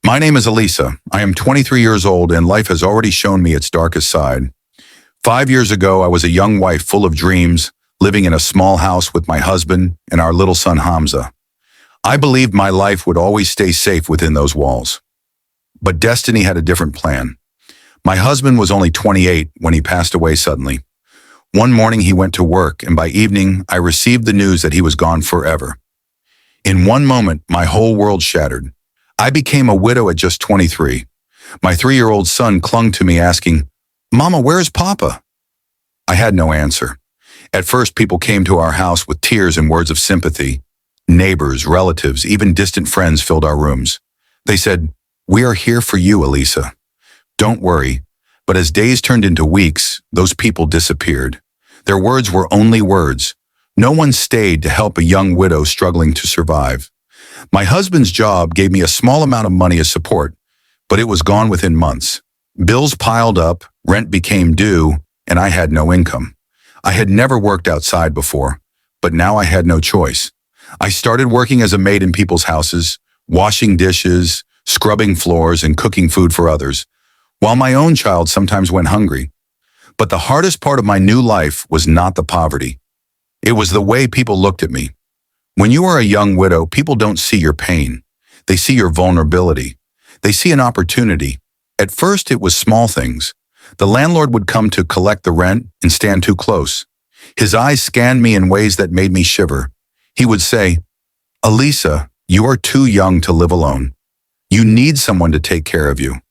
My name is Aliza. I am 23 years old and life has already shown me its darkest side. 5 years ago, I was a young wife full of dreams, living in a small house with my husband and our little son Hamza. I believed my life would always stay safe within those walls. But destiny had a different plan. My husband was only 28 when he passed away suddenly. One morning he went to work and by evening I received the news that he was gone forever. In one moment, my whole world shattered. I became a widow at just 23. My 3-year-old son clung to me asking, "Mama, where's Papa?" I had no answer. At first, people came to our house with tears and words of sympathy. Neighbors, relatives, even distant friends filled our rooms. They said, "We are here for you, Aliza. Don't worry." But as days turned into weeks, those people disappeared. Their words were only words. No one stayed to help a young widow struggling to survive. My husband's job gave me a small amount of money as support, but it was gone within months. Bills piled up, rent became due, and I had no income. I had never worked outside before, but now I had no choice. I started working as a maid in people's houses, washing dishes, scrubbing floors, and cooking food for others, while my own child sometimes went hungry. But the hardest part of my new life was not the poverty. It was the way people looked at me. When you are a young widow, people don't see your pain. They see your vulnerability. They see an opportunity. At first, it was small things. The landlord would come to collect the rent and stand too close. His eyes scanned me in ways that made me shiver. He would say, "Aliza, you are too young to live alone. You need someone to take care of you."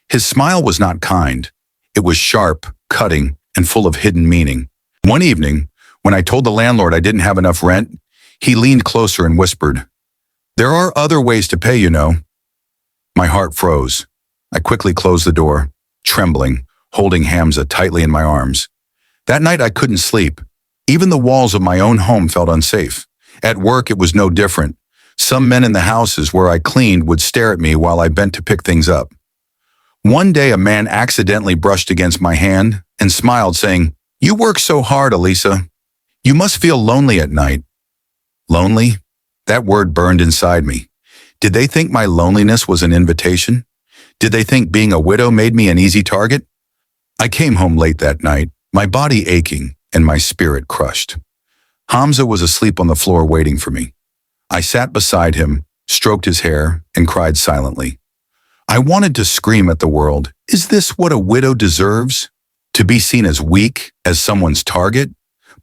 His smile was not kind. It was sharp, cutting, and full of hidden meaning. One evening, when I told the landlord I didn't have enough rent, he leaned closer and whispered, "There are other ways to pay, you know." My heart froze. I quickly closed the door, trembling, holding Hamza tightly in my arms. That night I couldn't sleep. Even the walls of my own home felt unsafe. At work it was no different. Some men in the houses where I cleaned would stare at me while I bent to pick things up. One day a man accidentally brushed against my hand and smiled, saying, "You work so hard, Aliza. You must feel lonely at night." Lonely? That word burned inside me. Did they think my loneliness was an invitation? Did they think being a widow made me an easy target? I came home late that night, my body aching and my spirit crushed. Hamza was asleep on the floor waiting for me. I sat beside him, stroked his hair, and cried silently. I wanted to scream at the world, "Is this what a widow deserves? To be seen as weak, as someone's target?"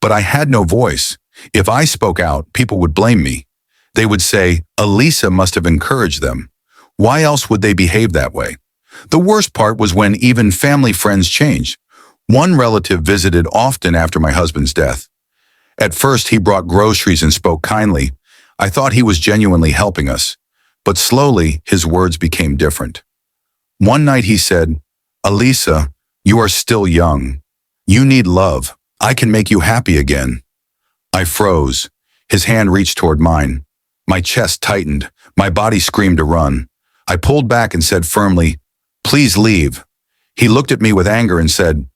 But I had no voice. If I spoke out, people would blame me. They would say, "Aliza must have encouraged them. Why else would they behave that way?" The worst part was when even family friends changed. One relative visited often after my husband's death. At first, he brought groceries and spoke kindly. I thought he was genuinely helping us. But slowly, his words became different. One night he said, "Aliza, you are still young. You need love. I can make you happy again." I froze. His hand reached toward mine. My chest tightened. My body screamed to run. I pulled back and said firmly, "Please leave." He looked at me with anger and said,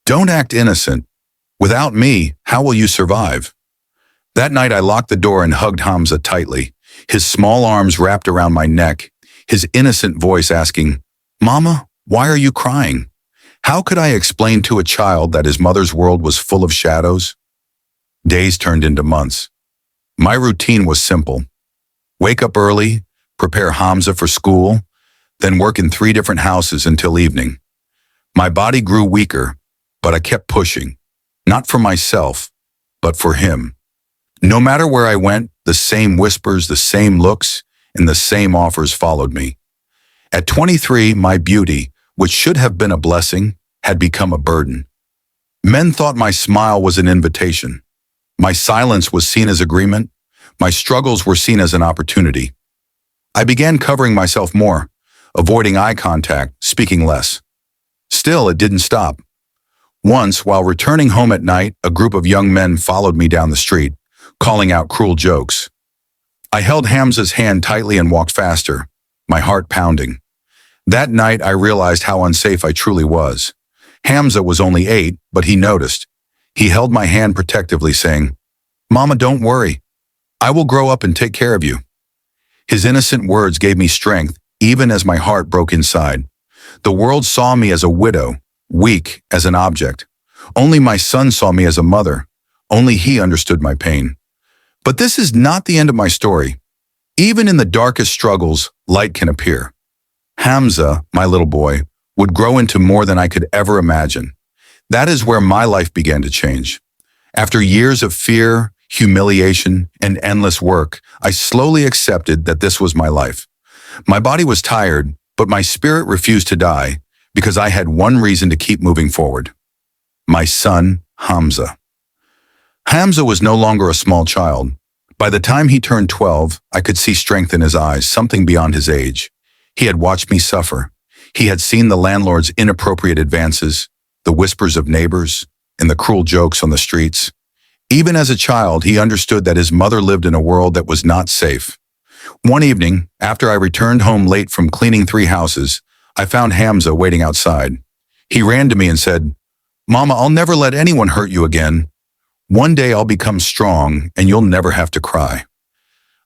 "Don't act innocent. Without me, how will you survive?" That night I locked the door and hugged Hamza tightly, his small arms wrapped around my neck, his innocent voice asking, "Mama, why are you crying?" How could I explain to a child that his mother's world was full of shadows? Days turned into months. My routine was simple. Wake up early, prepare Hamza for school, then work in 3 different houses until evening. My body grew weaker, but I kept pushing, not for myself, but for him. No matter where I went, the same whispers, the same looks, and the same offers followed me. At 23, my beauty, which should have been a blessing, had become a burden. Men thought my smile was an invitation. My silence was seen as agreement. My struggles were seen as an opportunity. I began covering myself more, avoiding eye contact, speaking less. Still, it didn't stop. Once, while returning home at night, a group of young men followed me down the street, calling out cruel jokes. I held Hamza's hand tightly and walked faster, my heart pounding. That night, I realized how unsafe I truly was. Hamza was only 8, but he noticed. He held my hand protectively, saying, "Mama, don't worry. I will grow up and take care of you." His innocent words gave me strength, even as my heart broke inside. The world saw me as a widow, weak as an object. Only my son saw me as a mother. Only he understood my pain. But this is not the end of my story. Even in the darkest struggles, light can appear. Hamza, my little boy, would grow into more than I could ever imagine. That is where my life began to change. After years of fear, humiliation, and endless work, I slowly accepted that this was my life. My body was tired, but my spirit refused to die because I had one reason to keep moving forward. My son, Hamza. Hamza was no longer a small child. By the time he turned 12, I could see strength in his eyes, something beyond his age. He had watched me suffer. He had seen the landlord's inappropriate advances, the whispers of neighbors, and the cruel jokes on the streets. Even as a child, he understood that his mother lived in a world that was not safe. One evening, after I returned home late from cleaning 3 houses, I found Hamza waiting outside. He ran to me and said, "Mama, I'll never let anyone hurt you again. One day I'll become strong and you'll never have to cry."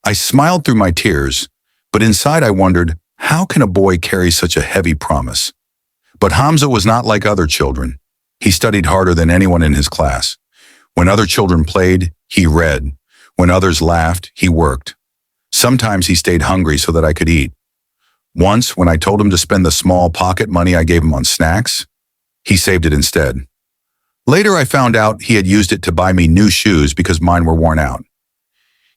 I smiled through my tears, but inside I wondered, how can a boy carry such a heavy promise? But Hamza was not like other children. He studied harder than anyone in his class. When other children played, he read. When others laughed, he worked. Sometimes he stayed hungry so that I could eat. Once, when I told him to spend the small pocket money I gave him on snacks, he saved it instead. Later, I found out he had used it to buy me new shoes because mine were worn out.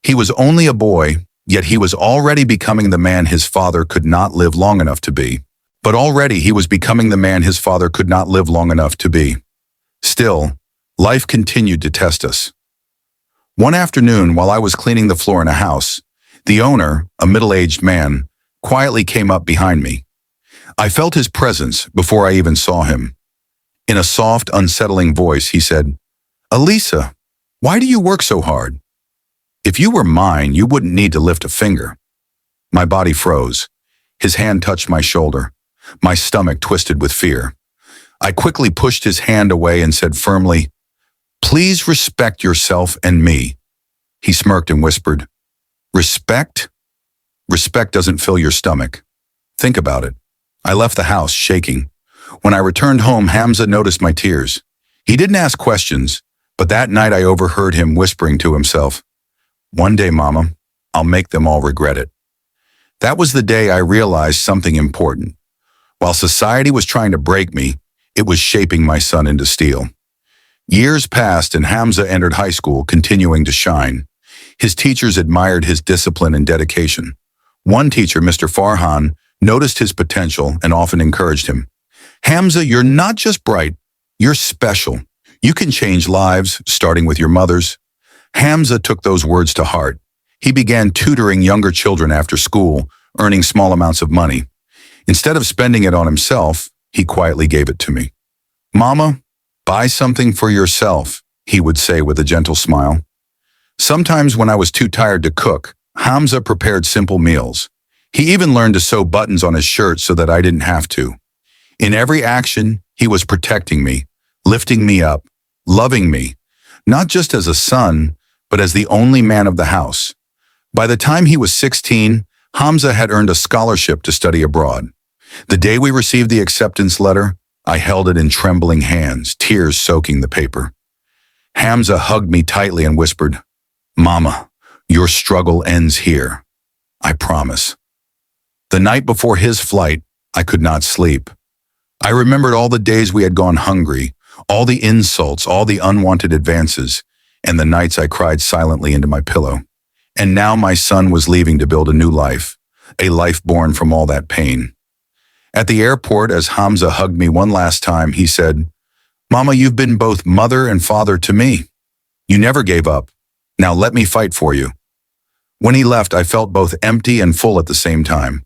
He was only a boy, yet he was already becoming the man his father could not live long enough to be. But already he was becoming the man his father could not live long enough to be. Still, life continued to test us. One afternoon, while I was cleaning the floor in a house, the owner, a middle-aged man, quietly came up behind me. I felt his presence before I even saw him. In a soft, unsettling voice, he said, "Aliza, why do you work so hard? If you were mine, you wouldn't need to lift a finger." My body froze. His hand touched my shoulder. My stomach twisted with fear. I quickly pushed his hand away and said firmly, "Please respect yourself and me." He smirked and whispered, "Respect? Respect doesn't fill your stomach. Think about it." I left the house, shaking. When I returned home, Hamza noticed my tears. He didn't ask questions, but that night I overheard him whispering to himself, "One day, Mama, I'll make them all regret it." That was the day I realized something important. While society was trying to break me, it was shaping my son into steel. Years passed and Hamza entered high school, continuing to shine. His teachers admired his discipline and dedication. One teacher, Mr. Farhan, noticed his potential and often encouraged him. "Hamza, you're not just bright, you're special. You can change lives, starting with your mother's." Hamza took those words to heart. He began tutoring younger children after school, earning small amounts of money. Instead of spending it on himself, he quietly gave it to me. "Mama, buy something for yourself," he would say with a gentle smile. Sometimes when I was too tired to cook, Hamza prepared simple meals. He even learned to sew buttons on his shirt so that I didn't have to. In every action, he was protecting me, lifting me up, loving me, not just as a son, but as the only man of the house. By the time he was 16, Hamza had earned a scholarship to study abroad. The day we received the acceptance letter, I held it in trembling hands, tears soaking the paper. Hamza hugged me tightly and whispered, "Mama, your struggle ends here. I promise." The night before his flight, I could not sleep. I remembered all the days we had gone hungry, all the insults, all the unwanted advances, and the nights I cried silently into my pillow. And now my son was leaving to build a new life, a life born from all that pain. At the airport, as Hamza hugged me one last time, he said, "Mama, you've been both mother and father to me. You never gave up. Now let me fight for you." When he left, I felt both empty and full at the same time.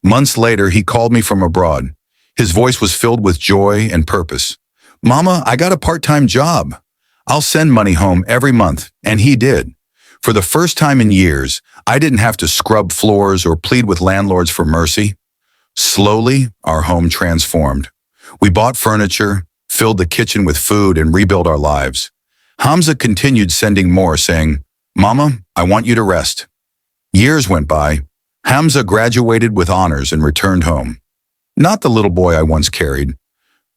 Months later, he called me from abroad. His voice was filled with joy and purpose. "Mama, I got a part-time job. I'll send money home every month," and he did. For the first time in years, I didn't have to scrub floors or plead with landlords for mercy. Slowly, our home transformed. We bought furniture, filled the kitchen with food, and rebuilt our lives. Hamza continued sending more, saying, "Mama, I want you to rest." Years went by. Hamza graduated with honors and returned home. Not the little boy I once carried,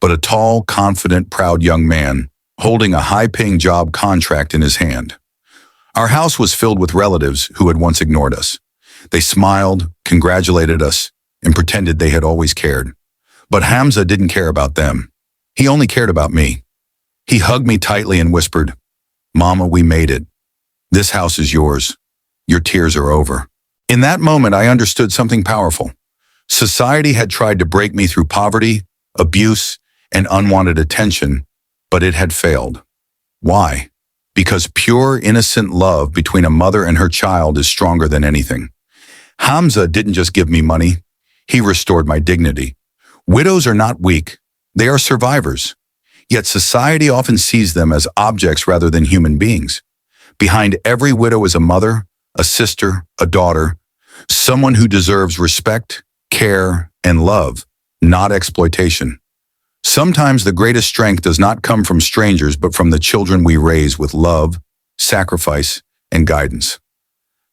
but a tall, confident, proud young man holding a high-paying job contract in his hand. Our house was filled with relatives who had once ignored us. They smiled, congratulated us, and pretended they had always cared. But Hamza didn't care about them. He only cared about me. He hugged me tightly and whispered, "Mama, we made it. This house is yours. Your tears are over." In that moment, I understood something powerful. Society had tried to break me through poverty, abuse, and unwanted attention, but it had failed. Why? Because pure, innocent love between a mother and her child is stronger than anything. Hamza didn't just give me money. He restored my dignity. Widows are not weak. They are survivors. Yet society often sees them as objects rather than human beings. Behind every widow is a mother, a sister, a daughter, someone who deserves respect, care, and love, not exploitation. Sometimes the greatest strength does not come from strangers, but from the children we raise with love, sacrifice, and guidance.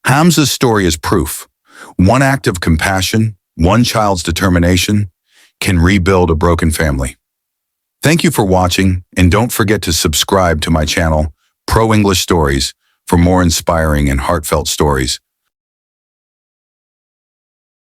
Hamza's story is proof. One act of compassion, one child's determination, can rebuild a broken family. Thank you for watching, and don't forget to subscribe to my channel, Pro English Stories, for more inspiring and heartfelt stories.